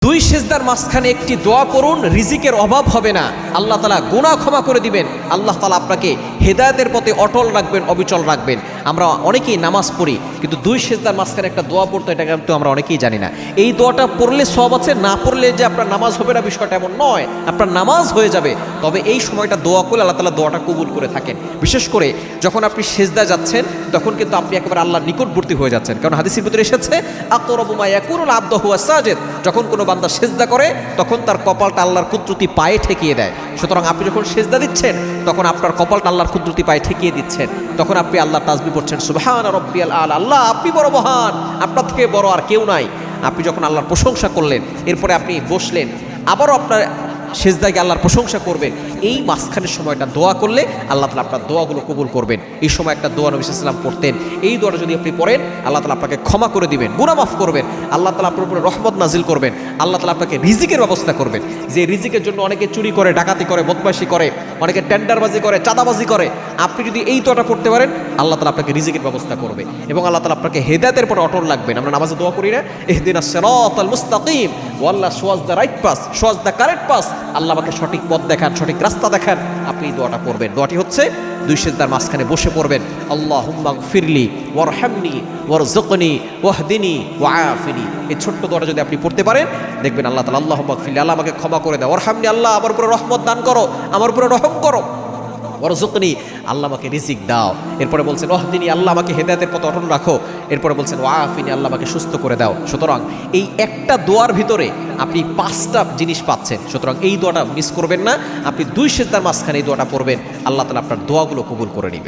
দুই সেজদার মাঝখানে একটি দোয়া করুন, রিজিকের অভাব হবে না, আল্লাহ তাআলা গুনাহ ক্ষমা করে দিবেন, আল্লাহ তাআলা আপনাকে হেদায়েতের পথে অটল রাখবেন, অবিচল রাখবেন। আমরা অনেকেই নামাজ পড়ি, কিন্তু দুই সেজদার মাঝখানে একটা দোয়া পড়তো, এটা কিন্তু আমরা অনেকেই জানি না। এই দোয়াটা পড়লে সওয়াব আছে, না পড়লে যে আপনার নামাজ হবে না বিষয়টা এমন নয়, আপনার নামাজ হয়ে যাবে। তবে এই সময়টা দোয়া করলে আল্লাহ তাআলা দোয়াটা কবুল করে থাকেন। বিশেষ করে যখন আপনি সেজদা যাচ্ছেন, তখন কিন্তু আপনি একেবারে আল্লাহর নিকটবর্তী হয়ে যাচ্ছেন। কারণ হাদিসের ভিতরে এসেছে, আকরাবু মা ইয়াকুনুল আবদু হুয়া সাজিদ, যখন কোনো বান্দা সেজদা করে তখন তার কপালটা আল্লাহর কুদরতি পায়ে ঠেকিয়ে দেয়। সুতরাং আপনি যখন সেজদা দিচ্ছেন, তখন আপনার কপালটা আল্লাহর কুদরতি পায়ে ঠেকিয়ে দিচ্ছেন, তখন আপনি আল্লাহর তাসবিহ পড়ছেন, সুবহান রাব্বিয়াল আলা, আল্লাহ আপনি বড় মহান, আপনার থেকে বড় আর কেউ নাই। আপনি যখন আল্লাহর প্রশংসা করলেন, এরপরে আপনি বসলেন, আবারও আপনার সেজদায় আল্লাহর প্রশংসা করবেন। এই মাঝখানের সময়টা দোয়া করলে আল্লাহ তাআলা আপনার দোয়াগুলো কবুল করবেন। এই সময় একটা দোয়া নবী সাল্লাল্লাহু আলাইহি ওয়াসাল্লাম পড়তেন, এই দোয়াটা যদি আপনি পড়েন, আল্লাহ তাআলা আপনাকে ক্ষমা করে দিবেন, গুনাহ মাফ করবেন, আল্লাহ তাআলা আপনার উপরে রহমত নাজিল করবেন, আল্লাহ তাআলা আপনাকে রিজিকের ব্যবস্থা করবেন। যে রিজিকের জন্য অনেকে চুরি করে, ডাকাতি করে, বদমাইশি করে, অনেকে টেন্ডারবাজি করে, চাঁদাবাজি করে, আপনি যদি এই দোয়াটা পড়তে পারেন, আল্লাহ তাআলা আপনাকে রিজিকের ব্যবস্থা করবে এবং আল্লাহ তাআলা আপনাকে হেদায়েতের পথে অটল রাখবেন। আমরা নামাজে দোয়া করি না, ইহদিনাস সিরাতাল মুস্তাকিম, ওয়াল্লাহ show us the right path, show us the correct path, Allah আমাকে সঠিক পথ দেখান, সঠিক রাস্তা দেখান। আপনি এই দোয়াটা পড়বেন। দোয়াটি হচ্ছে দুই সেজদার মাঝখানে বসে পড়বেন, আল্লাহুম্মা গফিরলি ওয়ারহামনি ওয়ারযুকনি ওয়াহদিনি ওয়াআফিনি। এই ছোট্ট দোয়াটা যদি আপনি পড়তে পারেন, দেখবেন আল্লাহ তাআলা, আল্লাহুম্মা গফিরলি, আল্লাহ আমাকে ক্ষমা করে দাও, ওয়ারহামনি, আল্লাহ আমার উপরে রহমত দান করো, আমার উপরে রহম করো, ওয়ারযুকনি, আল্লাহ আমাকে রিজিক দাও। এরপরে বলছেন ওয়াহদিনি, আল্লাহ আমাকে হেদায়েতের পথে অটল রাখো। এরপরে বলছেন ওয়াআফিনি, আল্লাহ আমাকে সুস্থ করে দাও। সুতরাং এই একটা দোয়ার ভিতরে আপনি 5টা জিনিস পাচ্ছেন। সুতরাং এই দোয়াটা মিস করবেন না। আপনি দুই সেজদার মাঝখানে এই দোয়াটা পড়বেন, আল্লাহ তাআলা আপনার দোয়াগুলো কবুল করে নেবেন।